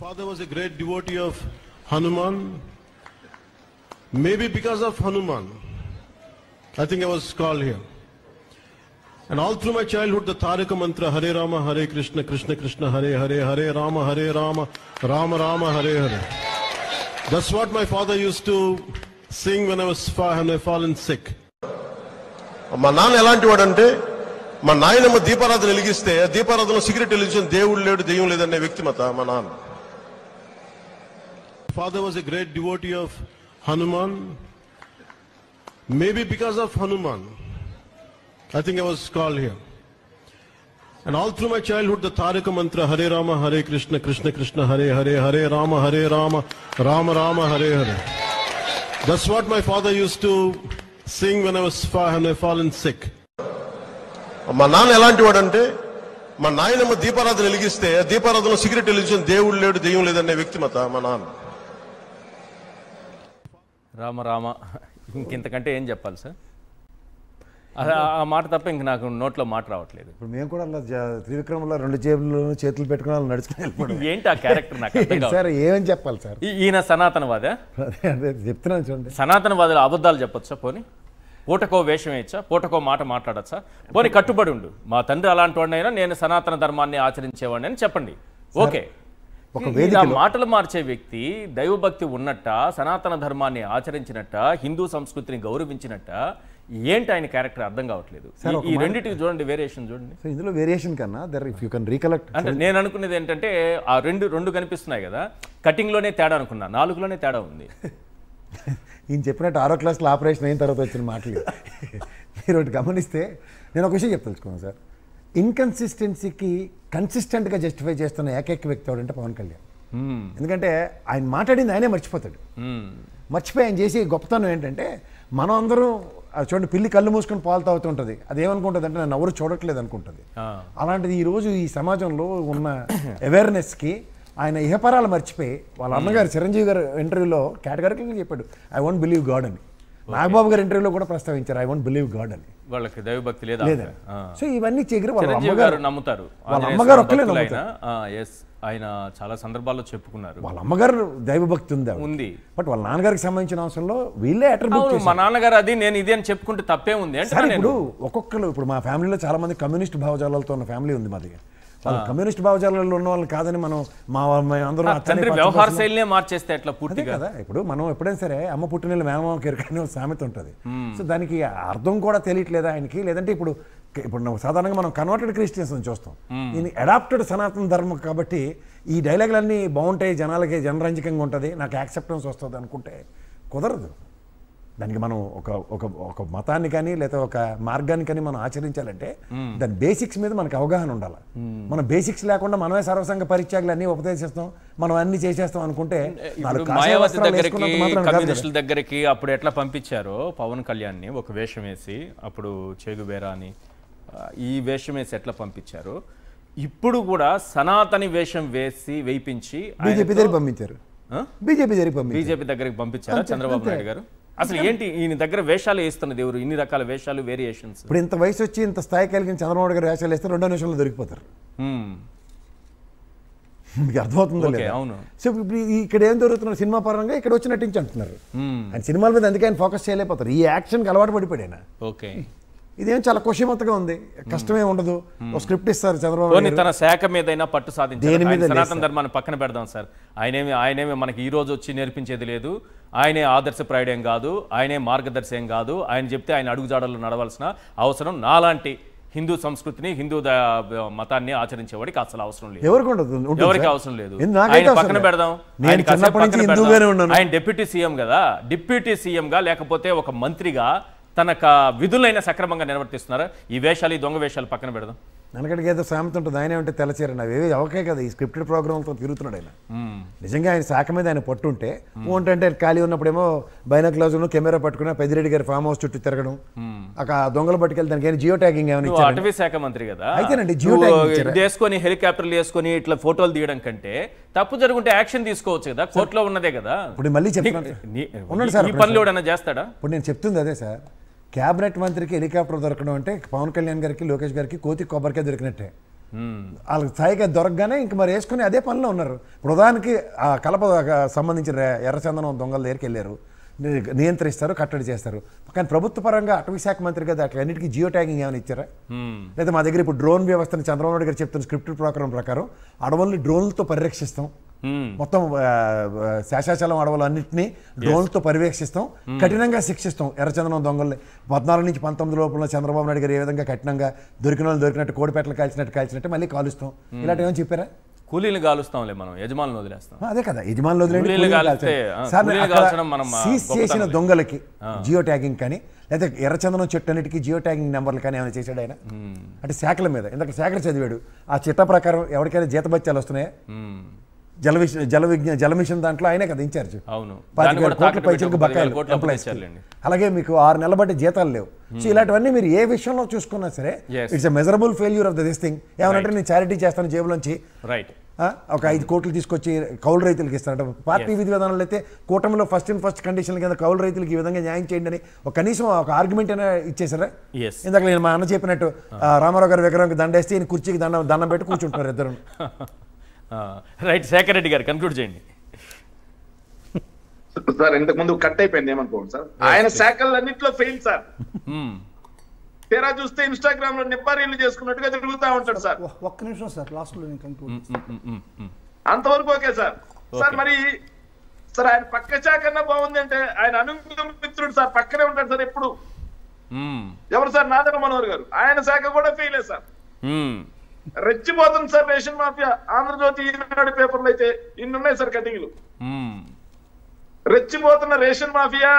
Father was a great devotee of Hanuman. Maybe because of Hanuman, I think I was called here. And all through my childhood, the Taraka mantra, Hare Rama, Hare Krishna, Krishna Krishna, Hare Hare, Hare Rama, Rama Rama, Hare Hare. That's what my father used to sing when I was fallen sick. మా నాన్న ఎలాంటి వాడంటే మా నాయనమ్మ దీపారాధన వెలిగిస్తే దీపారాధనలో cigarette వెలిగించిన దేవుడు లేడు దెయ్యం లేదనే వ్యక్తిమత మా నాన్న. Father was a great devotee of Hanuman. Maybe because of Hanuman, I think I was called here. And all through my childhood, the Taraka mantra, Hare Rama, Hare Krishna, Krishna Krishna, Hare Hare, Hare Rama, Rama Rama, Hare Hare. That's what my father used to sing when I was fallen sick. మా నాన్న ఎలాంటి వాడంటే మా నాయనమ్మ దీపారాధన వెలిగిస్తే దీపారాధనలో cigarette వెలిగించిన దేవుడు లేడు దెయ్యం లేదనే వ్యక్తిమత మా నాన్న. రామ ఇంకెంతకంటే ఏం చెప్పాలి సార్? ఆ మాట తప్ప ఇంక నాకు నోట్లో మాట రావట్లేదు. ఇప్పుడు మేము కూడా అలా త్రివిక్రమలో రెండు జేబుల్లో చేతులు పెట్టుకుని వాళ్ళు నడుచుకుని వెళ్ళిపోవడం ఏంటి ఆ క్యారెక్టర్ నాకు అర్థం కాదు సార్. ఏమని చెప్పాలి సార్? ఈయన సనాతనవాదా? అదే చెప్తున్నాను చూడండి. సనాతనవాదులు అబద్ధాలు చెప్పొచ్చా? పోనీ పూటకో వేషం వేయచ్చా? పూటకో మాట మాట్లాడచ్చా? పోనీ కట్టుబడి ఉండు, మా తండ్రి అలాంటి వాడినైనా నేను సనాతన ధర్మాన్ని ఆచరించేవాడిని అని చెప్పండి. ఓకే, ఒక మాటలు మార్చే వ్యక్తి దైవభక్తి ఉన్నట్ట, సనాతన ధర్మాన్ని ఆచరించినట్ట, హిందూ సంస్కృతిని గౌరవించినట్ట, ఏంటి ఆయన క్యారెక్టర్ అర్థం కావట్లేదు. ఈ రెండింటికి చూడండి, వేరియేషన్ చూడండి. ఇందులో వేరియేషన్ కన్నా ఇఫ్ యూ కెన్ రీకలెక్ట్ అంటే నేను అనుకునేది ఏంటంటే ఆ రెండు కనిపిస్తున్నాయి కదా, కటింగ్లోనే తేడా అనుకున్నా, 4లోనే తేడా ఉంది. ఈయన చెప్పినట్టు 6వ క్లాస్లో ఆపరేషన్ అయిన తర్వాత వచ్చిన మాటలు మీరు ఒకటి గమనిస్తే నేను ఒక విషయం చెప్తాను సార్. ఇన్కన్సిస్టెన్సీకి కన్సిస్టెంట్గా జస్టిఫై చేస్తున్న ఏకైక వ్యక్తి ఎవడంటే పవన్ కళ్యాణ్. ఎందుకంటే ఆయన మాట్లాడింది ఆయనే మర్చిపోతాడు. మర్చిపోయి ఆయన చేసే గొప్పతనం ఏంటంటే మనం అందరం చూడండి, పిల్లి కళ్ళు మూసుకొని పాలు తాగుతుంటుంది, అదేమనుకుంటుంది అంటే నన్ను ఎవరు చూడట్లేదు అనుకుంటుంది. అలాంటిది ఈరోజు ఈ సమాజంలో ఉన్న అవేర్నెస్కి ఆయన ఇహపరాలు మర్చిపోయి వాళ్ళ అన్నగారు చిరంజీవి గారు ఇంటర్వ్యూలో కేటగారికల్గా చెప్పాడు, ఐ వోంట్ బిలీవ్ గాడ్ అని. నాగబాబు గారు ఇంటర్వ్యూలో కూడా ప్రస్తావించారు, ఐ వోంట్ బిలీవ్ గాడ్ అని. వాళ్ళకి దైవభక్తి లేదా? సో ఇవన్నీ చెగిరి వాళ్ళ అమ్మగారు నమ్ముతారు, వాళ్ళ అమ్మగారు ఒక్కలే నమ్ముతారు. ఆయన చాలా సందర్భాల్లో చెప్పుకున్నారు వాళ్ళ అమ్మగారు దైవభక్తి ఉంది, బట్ వాళ్ళ నాన్నగారికి సంబంధించిన అంశంలో వీళ్ళే అట్రిబ్యూట్ చేశారు. మా నాన్నగారు అది నేను ఇది అని చెప్పుకుంటే తప్పే ఉంది అంటే. ఇప్పుడు ఒక్కొక్కరు, ఇప్పుడు మా ఫ్యామిలీలో చాలా మంది కమ్యూనిస్ట్ భావజాలతో ఉన్న ఫ్యామిలీ ఉంది మాది. వాళ్ళు కమ్యూనిస్ట్ భావజాలలో ఉన్న వాళ్ళు కాదని మనం అందరూ వ్యవహార శైలినే మార్చేస్తే ఎట్లా పూర్తి కదా. ఇప్పుడు మనం ఎప్పుడైనా సరే అమ్మ పుట్టిన మేనమామ కెరకని సామెత ఉంటుంది. సో దానికి అర్థం కూడా తెలియట్లేదా ఆయనకి? లేదంటే ఇప్పుడు సాధారణంగా మనం కన్వర్టెడ్ క్రిస్టియన్స్ చూస్తాం, ఈయన అడాప్టెడ్ సనాతన ధర్మం కాబట్టి ఈ డైలాగులన్నీ బాగుంటాయి, జనాలకి జనరంజకంగా ఉంటుంది, నాకు యాక్సెప్టెన్స్ వస్తుంది అనుకుంటే కుదరదు. దానికి మనం ఒక మతాన్ని కానీ లేదా ఒక మార్గాన్ని కానీ మనం ఆచరించాలంటే దాని బేసిక్స్ మీద మనకు అవగాహన ఉండాలి. మనం బేసిక్స్ లేకుండా మనమే సర్వసంగ పరిత్యాగులు అన్నీ ఉపదేశిస్తాం, మనం అన్ని చేసేస్తాం అనుకుంటే మాయావతి దగ్గరికి, కమ్యూనిస్టుల దగ్గరికి అప్పుడు ఎట్లా పంపించారో పవన్ కళ్యాణ్ని ఒక వేషం వేసి, అప్పుడు చేగుబేరా అని ఈ వేషం వేసి ఎట్లా పంపించారో ఇప్పుడు కూడా సనాతని వేషం వేయించి బీజేపీ దగ్గరికి పంపించారు. బీజేపీ దగ్గరికి పంపించారా చంద్రబాబు నాయుడు గారు? అసలు ఏంటి ఈయన దగ్గర వేషాలు వేస్తున్నది ఎవరు? ఇన్ని రకాల వేషాలు, వేరియేషన్స్. ఇప్పుడు ఇంత వయసు వచ్చి ఇంత స్థాయి కలిగిన చంద్రబాబు గారు వేషాలు వేస్తే 2 నిమిషంలో దొరికిపోతారు. మీకు అర్థమవుతుందో లేదు? అవును. సో ఇప్పుడు ఇక్కడ ఏం దొరుకుతున్నారు సినిమా పరంగా, ఇక్కడ వచ్చి నటించి అంటున్నారు. ఆయన సినిమాల మీద అందుకే ఆయన ఫోకస్ చేయలేకపోతారు. ఈ యాక్షన్కి అలవాటు పడిపోయాడు. ఓకే, ఇదేం చాలా కుషిమత్తగా ఉంది, కష్టమే ఉండదు. ఒక స్క్రిప్ట్ ఇస్తారు చంద్రబాబు, తన శాఖ మీదైనా పట్టు సాధించారు. సనాతన ధర్మాన్ని పక్కన పెడదాం సార్, ఆయనేమి మనకి ఈ రోజు వచ్చి నేర్పించేది లేదు, ఆయనే ఆదర్శప్రాయుడేం కాదు, ఆయనే మార్గదర్శి కాదు, ఆయన చెప్తే ఆయన అడుగుజాడల్లో నడవాల్సిన అవసరం నాలాంటి హిందూ సంస్కృతిని, హిందూ మతాన్ని ఆచరించేవాడికి అసలు అవసరం లేదు, ఎవరికి అవసరం లేదు. ఆయన పక్కన పెడదాం, ఆయన డిప్యూటీ సీఎం కదా, డిప్యూటీ సీఎంగా లేకపోతే ఒక మంత్రిగా తన విధులైనా సక్రమంగా నిర్వర్తిస్తున్నారా? ఈ వేషాలు, ఈ దొంగ వేషాలు పక్కన పెడదాం. వెనకటికి ఏదో సామెత ఉంటుంది, ఆయనే ఉంటే తెల్లచీరని, అవి అవకే కదా ఈ స్క్రిప్టెడ్ ప్రోగ్రామ్తో తిరుగుతున్నాడు ఆయన. నిజంగా ఆయన శాఖ మీద ఆయన పట్టుంటే అంటే ఖాళీ ఉన్నప్పుడేమో బైనాక్యులర్స్ కెమెరా పట్టుకుని పెద్దిరెడ్డి గారి ఫామ్ హౌస్ చుట్టూ తిరగడం, అక్కడ దొంగలు పట్టుకెళ్ళి దానికి జియో ట్యాగింగ్ ఏమైనా. అటవీ శాఖ మంత్రి కదా, అయితేనండి జియో ట్యాగింగ్ వేసుకొని హెలికాప్టర్లు వేసుకొని ఇట్లా ఫోటోలు తీయడం కంటే తప్పు జరుగుంటే యాక్షన్ తీసుకోవచ్చు కదా, కోర్టులో ఉన్నదే కదా. ఇప్పుడు మళ్ళీ చెప్తున్నాను, ఈ పనులు ఎవడన్నా చేస్తాడా? ఇప్పుడు నేను చెప్తుంది అదే సార్. క్యాబినెట్ మంత్రికి హెలికాప్టర్ దొరకడం అంటే పవన్ కళ్యాణ్ గారికి, లోకేష్ గారికి కోతి కొబ్బరికాయ దొరికినట్టే. వాళ్ళకి స్థాయిగా దొరకగానే ఇంక మరి వేసుకుని అదే పనిలో ఉన్నారు. ఇప్పుడు ఉదాహరణకి ఆ కలప సంబంధించిన ఎర్రచందనం దొంగల దగ్గరికి వెళ్ళారు, నియంత్రిస్తారు, కట్టడి చేస్తారు. కానీ ప్రభుత్వ పరంగా అటవీ శాఖ మంత్రిగా అన్నిటికీ జియో ట్యాగింగ్ ఏమైనా ఇచ్చారా? లేదా మా దగ్గర ఇప్పుడు డ్రోన్ వ్యవస్థను చంద్రబాబు నాయుడు గారు చెప్తున్న స్క్రిప్టెడ్ ప్రోగ్రాం ప్రకారం అడవుల్ని డ్రోన్లతో పరిరక్షిస్తాం, మొత్తం శేషాచలం అడవులు అన్నింటినీ డ్రోన్లతో పర్యవేక్షిస్తాం, కఠినంగా శిక్షిస్తాం ఎర్రచందనం దొంగల్ని. 14 నుంచి 19 లోపల చంద్రబాబు నాయుడు గారు ఏ విధంగా కఠినంగా దొరికిన వాళ్ళు దొరికినట్టు కోడిపెట్టలు కాల్చినట్టు మళ్ళీ కాలుస్తాం, ఇలాంటి ఏమైనా చెప్పారా? కూలీలు కాలుస్తాంలే, మనం యజమానులు వదిలేస్తాం. అదే కదా, యజమానులు సీజ్ చేసిన దొంగలకి జియో ట్యాగింగ్ కానీ లేదా ఎర్రచందనం చెట్టు అన్నిటికీ జియో ట్యాగింగ్ నెంబర్లు కానీ ఏమైనా చేశాడు ఆయన? అంటే శాఖల మీద ఇందాక శాఖలు చదివాడు, ఆ చిట్ట ప్రకారం ఎవరికైనా జీతభత్యాలు వస్తున్నాయా? జల మిషన్ దాంట్లో ఆయనే కదా ఇన్ఛార్జ్. 25 కోట్ల పైచలకు బకాయిలు ఎంప్లాయీస్. అలాగే మీకు 6 నెలల బట్టి జీతాలు లేవు. సో ఇలాంటివన్నీ మీరు ఏ విషయంలో చూసుకున్నా సరే it's a measurable failure of this thing. ఏమనంటే నేను చారిటీ చేస్తాను జేబులోంచి ఒక 5 కోట్లు తీసుకొచ్చి కౌలు రైతులకు ఇస్తారంట. పార్టీ విధి విధానాలు అయితే కూటమిలో ఫస్ట్ కండిషన్ కింద కౌలు రైతులకు ఈ విధంగా న్యాయం చేయండి అని కనీసం ఒక ఆర్గ్యుమెంట్ అయినా ఇచ్చేసారా? ఇందాక నేను మా అన్న చెప్పినట్టు రామారావు గారి విగ్రహానికి దండేస్తే ఈయన కుర్చీకి దండం పెట్టి కూర్చుంటున్నారు ఇద్దరు. రైట్, శేఖర్ రెడ్డి గారు కన్క్లూడ్ చేయండి. సార్ ఇంతకు ముందు కట్ అయిపోయింది ఏమనుకోండి సార్, ఆయన శాఖలన్నింటిలో ఫెయిల్ సార్. తెరా చూస్తే ఇన్స్టాగ్రామ్ లో నిబ్బారీలు చేసుకున్నట్టుగా తిరుగుతా ఉంటాడు సార్. ఒక్క నిమిషం సార్, లాస్ట్ లో అంతవరకు ఓకే సార్. సార్ మరి సార్ ఆయన పక్క శాఖ అన్నా బాగుంది అంటే ఆయన అనుంగ మిత్రుడు సార్ పక్కనే ఉంటాడు సార్ ఎప్పుడు. ఎవరు సార్? నాదెండ్ల మనోహర్ గారు, ఆయన శాఖ కూడా ఫెయిలే సార్. రెచ్చిపోతుంది sir ration mafia. Andhrajyothi, Eenadu పేపర్లు అయితే ఇన్నున్నాయి సార్ కటింగ్లు. రెచ్చిపోతున్న రేషన్ మాఫియా,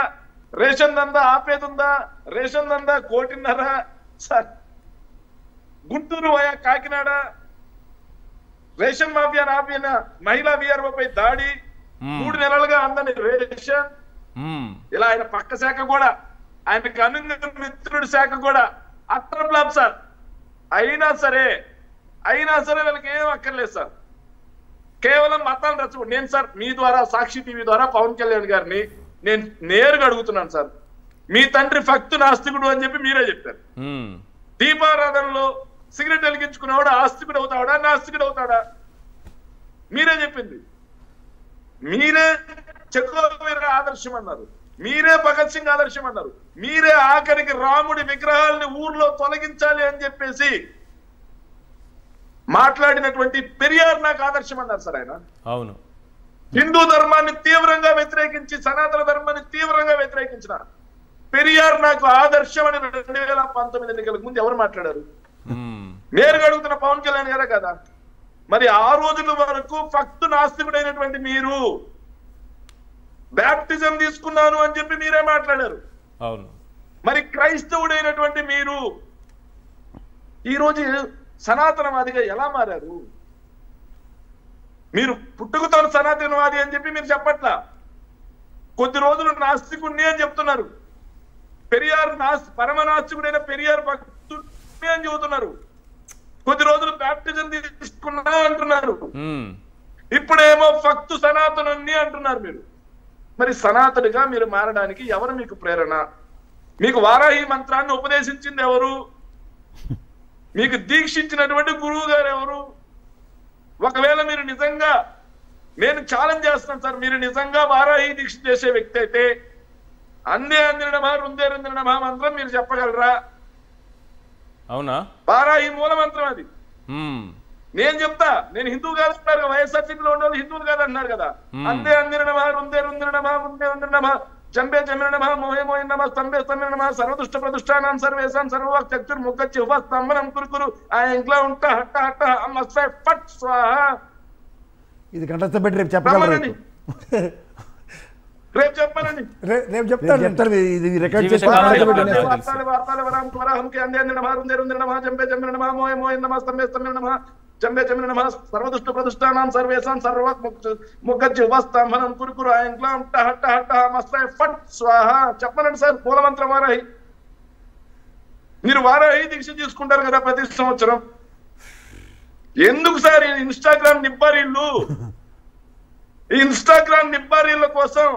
రేషన్ దందా ఆపేదుందా? రేషన్ దందా 1.5 కోటి sir. Guntur via Kakinada ration mafia ఆపిన మహిళా వీఆర్ఓపై దాడి, 3 నెలలుగా అందని రేషన్. ఇలా ఆయన పక్క శాఖ కూడా, ఆయనకు అనుంగ మిత్రుడి శాఖ కూడా అట్టర్ బ్లాప్ సార్. అయినా సరే వీళ్ళకి ఏం అక్కర్లేదు సార్, కేవలం మతాన్ని రచ్చబడి. నేను సార్ మీ ద్వారా, సాక్షి టీవీ ద్వారా పవన్ కళ్యాణ్ గారిని నేను నేరుగా అడుగుతున్నాను సార్, మీ తండ్రి భక్తు నాస్తికుడు అని చెప్పి మీరే చెప్పారు. దీపారాధనలో సిగరెట్ వెలిగించుకున్నవాడు ఆస్తికుడు అవుతాడా, నాస్తికుడు అవుతాడా? మీరే చెప్పింది. మీరే చెకోవీర ఆదర్శం అన్నారు, మీరే భగత్ సింగ్ ఆదర్శం అన్నారు, మీరే ఆఖరికి రాముడి విగ్రహాలని ఊర్లో తొలగించాలి అని చెప్పేసి మాట్లాడినటువంటి పెరియార్ నాకు ఆదర్శం అన్నారు సార్ ఆయన. అవును, హిందూ ధర్మాన్ని తీవ్రంగా వ్యతిరేకించి సనాతన ధర్మాన్ని తీవ్రంగా వ్యతిరేకించిన పెరియార్ నాకు ఆదర్శం అని 2019 ఎన్నికలకు ముందు ఎవరు మాట్లాడారు? నేరుగా అడుగుతున్న పవన్ కళ్యాణ్ గారే కదా. మరి ఆ రోజుల వరకు భక్తు నాస్తికుడైనటువంటి మీరు బ్యాప్టిజం తీసుకున్నాను అని చెప్పి మీరే మాట్లాడారు. అవును, మరి క్రైస్తవుడైనటువంటి మీరు ఈ రోజు సనాతనవాదిగా ఎలా మారారు? మీరు పుట్టుకతో సనాతనవాది అని చెప్పి మీరు చెప్పట్లా. కొద్ది రోజులు నాస్తికుడిని అని చెప్తున్నారు. పెరియార్ పరమ నాస్తికుడైన పెరియార్ భక్తుడిని అని చెబుతున్నారు. కొద్ది రోజులు బ్యాప్టిజం తీసుకున్నా అంటున్నారు. ఇప్పుడేమో భక్తు సనాతనుని అంటున్నారు మీరు. మరి సనాతనుడిగా మీరు మారడానికి ఎవరు మీకు ప్రేరణ? మీకు వారాహి మంత్రాన్ని ఉపదేశించింది ఎవరు? మీకు దీక్షించినటువంటి గురువు గారు ఎవరు? ఒకవేళ మీరు నిజంగా, నేను ఛాలెంజ్ చేస్తున్నాను సార్, మీరు నిజంగా వారాహి దీక్ష చేసే వ్యక్తి అయితే అందే అందిన నమః రుందే రుందిన నమః మంత్రం మీరు చెప్పగలరా? అవునా? వారాహి మూల మంత్రం అది. నేను చెప్తా, నేను హిందూ కాదు అంటారు, వైఎస్ఆర్సీపీలో ఉండేవాళ్ళు హిందువులు కాదు అంటున్నారు కదా. అందే అందిన నమః రుందే రుందిన నమః ముందే ఉందిన నమః జంబే జమిన నమః మోహే మోహే నమః స్తంభే స్తంభే నమః సర్వదుష్ట ప్రదుష్టానాం సర్వేషాం సర్వవాక్ చక్షుర్ ముఖచ్చి స్తంభనం కురుకురు ఆ ఇంట్లో ఉంటా హట్ట హట్ట అమ్మస్వై ఫట్ స్వాహ. ఇది కంటస్థ పెట్టి రేపు చెప్పగలరండి. రేపు చెప్పానండి, రేపు చెప్తారు. ఇది రికార్డ్ చేసి జంబే జమిన నమః సర్వదుష్ట ప్రదుష్టానాం సర్వేషాం సర్వవాక్ ముఖచ్చి స్తంభనం కురుకురు ఆ ఇంట్లో ఉంటా హట్ట హట్ట అమ్మస్వై ఫట్ స్వాహ. చెప్పనండి సార్ మూలమంత్రం వారాహి. మీరు వారాహి దీక్ష తీసుకుంటారు కదా ప్రతి సంవత్సరం. ఎందుకు సార్ ఈ ఇన్స్టాగ్రామ్ నిబ్బారీళ్ళు? ఈ ఇన్స్టాగ్రామ్ నిబ్బారీళ్ళ కోసం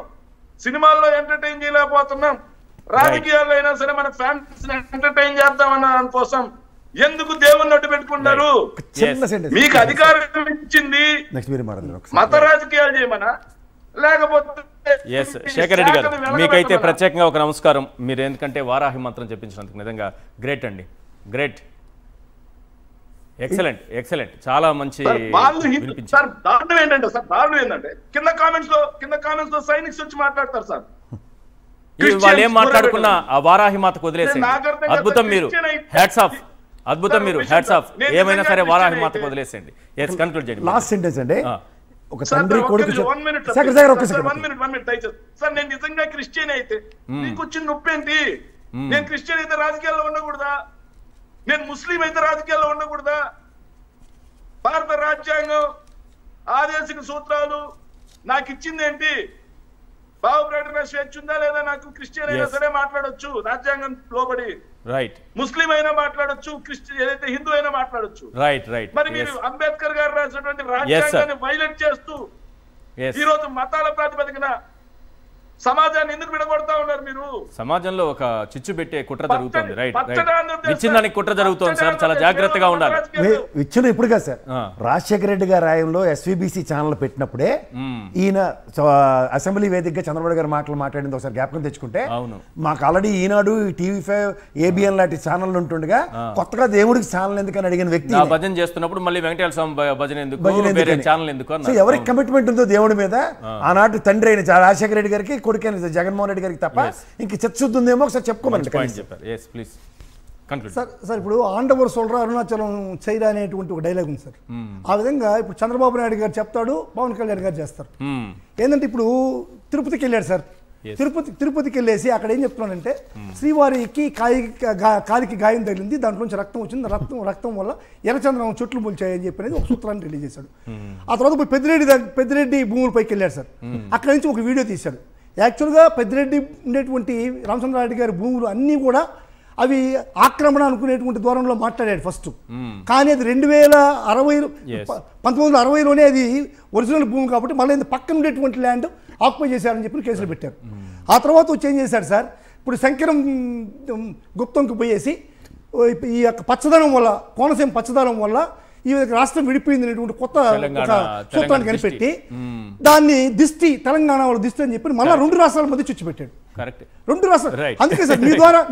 సినిమాల్లో ఎంటర్టైన్ చేయలేకపోతున్నాం, రాజకీయాల్లో అయినా సరే మన ఫ్యాన్స్ ఎంటర్టైన్ చేద్దామన్న దానికోసం ఎందుకు దేవుణ్ణి అడ్డు పెట్టుకుంటారు? చిన్న sentence. మీకు అధికారం ఇచ్చింది నెక్స్ట్ మీరు మాట్లాడండి. మత రాజకీయాలు చేయమనా, లేకపోతే ఎస్ శేఖర్ రెడ్డి గారు మీకైతే ప్రత్యేకంగా ఒక నమస్కారం. మీరు ఎందుకంటే వారాహి మంత్రం చెప్పించినందుకు నిజంగా గ్రేట్ అండి, గ్రేట్, ఎక్సలెంట్ ఎక్సలెంట్, చాలా మంచి. సార్ దారుణం ఏంటంటే సార్, దారుణం ఏంటంటే కింద కామెంట్స్ లో సైనిక్స్ వచ్చి మాట్లాడతారు సార్. వాళ్ళు ఏం మాట్లాడుకున్నా ఆ వారాహి మాతకు వదిలేసేయండి. అద్భుతం, మీరు హ్యాట్స్ ఆఫ్, అద్భుతం, మీరు హ్యాట్స్ ఆఫ్. ఏమైనా సరే వారాహి మాతకు వదిలేసేయండి. ఎస్ కన్క్లూడ్ చేయండి. లాస్ట్ సెంటెన్స్ అండి. ఒక తండ్రి కొడుకు సార్, నేను నిజంగా క్రిస్టియన్ అయితే నీకు వచ్చిన నొప్పి ఏంటి? నేను క్రిస్టియన్ అయితే రాజకీయాల్లో ఉండకూడదా? నేను ముస్లిం అయితే రాజకీయాల్లో ఉండకూడదా? భారత రాజ్యాంగం ఆదేశిక సూత్రాలు నాకు ఇచ్చింది ఏంటి? భావప్రకటన స్వేచ్ఛ ఉందా లేదా? నాకు క్రిస్టియన్ అయినా సరే మాట్లాడొచ్చు రాజ్యాంగం లోబడి, రైట్. ముస్లిం అయినా మాట్లాడొచ్చు, క్రిస్టియన్ ఏదైతే హిందూ అయినా మాట్లాడొచ్చు, రైట్ రైట్. మరి మీరు అంబేద్కర్ గారు రాసినటువంటి రాజ్యాంగాన్ని వైలేట్ చేస్తూ ఈ రోజు మతాల ప్రాతిపదికన సమాజాన్ని ఎందుకు విడగొడతా ఉన్నారు మీరు? సమాజంలో ఒక చిచ్చు పెట్టే కుట్ర జరుగుతుంది. Right right. విచ్ఛిన్నానికి కుట్ర జరుగుతుంది సార్, చాలా జాగ్రత్తగా ఉండాలి. విచ్ఛిన్నం ఇప్పుడు కాదు సార్, రాజశేఖర రెడ్డి గారి రాయంలో ఎస్వీబీసీ ఛానల్ పెట్టినప్పుడే ఈయన అసెంబ్లీ వేదికగా చంద్రబాబు గారు మాట్లాడింది ఒకసారి జ్ఞాపకం తెచ్చుకుంటే, మాకు ఆల్రెడీ ఈనాడు, టీవీ5, ఏబిఎన్ లాంటి ఛానల్ ఉంటుండగా కొత్తగా దేవుడికి ఛానల్ ఎందుకని అడిగిన వ్యక్తి భజన చేస్తున్నప్పుడు మళ్ళీ వెంకటేశ్వర స్వామి భజన ఎందుకు, వేరే ఛానల్ ఎందుకు? ఎవరికి కమిట్మెంట్ ఉందో దేవుడి మీద, ఆనాటి తండ్రి అయిన రాజశేఖర రెడ్డి గారికి, కొడుకైన జగన్మోహన్ రెడ్డి గారికి తప్ప ఇంక చర్చ ఉందేమో ఒకసారి చెప్పుకోమని సార్. ఇప్పుడు ఆండవర్ సోల్రా అరుణాచలం చైరా అనేటువంటి ఒక డైలాగ్ ఉంది సార్. ఆ విధంగా ఇప్పుడు చంద్రబాబు నాయుడు గారు చెప్తాడు, పవన్ కళ్యాణ్ గారు చేస్తారు. ఏంటంటే ఇప్పుడు తిరుపతికి వెళ్ళాడు సార్. తిరుపతికి వెళ్ళేసి అక్కడ ఏం చెప్తున్నానంటే, శ్రీవారికి కాలికి గాయం తగిలింది, దాంట్లోంచి రక్తం వచ్చింది, రక్తం వల్ల ఎర్రచంద్రం చెట్లు మొలిచాయని చెప్పి అనేది ఒక సూత్రాన్ని రిలీజ్ చేశాడు. ఆ తర్వాత పోయి పెద్దిరెడ్డి భూములపైకి వెళ్ళాడు సార్. అక్కడి నుంచి ఒక వీడియో తీశాడు. యాక్చువల్గా పెద్దిరెడ్డి ఉండేటువంటి రామచంద్రారెడ్డి గారి భూములు అన్నీ కూడా అవి ఆక్రమణ అనుకునేటువంటి దూరంలో మాట్లాడాడు ఫస్ట్. కానీ అది 1960లోనే అది ఒరిజినల్ భూమి కాబట్టి మళ్ళీ పక్కన ఉండేటువంటి ల్యాండ్ ఆక్యుపై చేశారని చెప్పి కేసులు పెట్టారు. ఆ తర్వాత వచ్చి ఏం చేశాడు సార్, ఇప్పుడు శంకరం గుప్తంకి పోయేసి ఈ యొక్క పచ్చదనం వల్ల, కోనసీమ పచ్చదనం వల్ల ఈ రాష్ట్రం విడిపోయింది అనేటువంటి కొత్త సూత్రాన్ని కనిపెట్టి దాన్ని తెలంగాణ వాళ్ళ దిష్టి అని చెప్పి మళ్ళీ 2 రాష్ట్రాల మధ్య చుచ్చు పెట్టాడు. 2 రాష్ట్రాలు. అందుకే సార్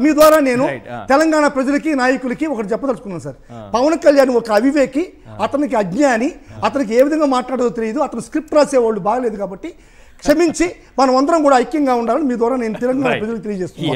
మీ ద్వారా నేను తెలంగాణ ప్రజలకి, నాయకులకి ఒకటి చెప్పదలుచుకున్నాను సార్. పవన్ కళ్యాణ్ ఒక అవివేకి, అతనికి అజ్ఞాని, అతనికి ఏ విధంగా మాట్లాడదో తెలియదు, అతను స్క్రిప్ట్ రాసేవాళ్ళు బాగలేదు కాబట్టి క్షమించి మనం అందరం కూడా ఐక్యంగా ఉండాలని మీ ద్వారా నేను తెలంగాణ ప్రజలకు తెలియజేస్తున్నాను.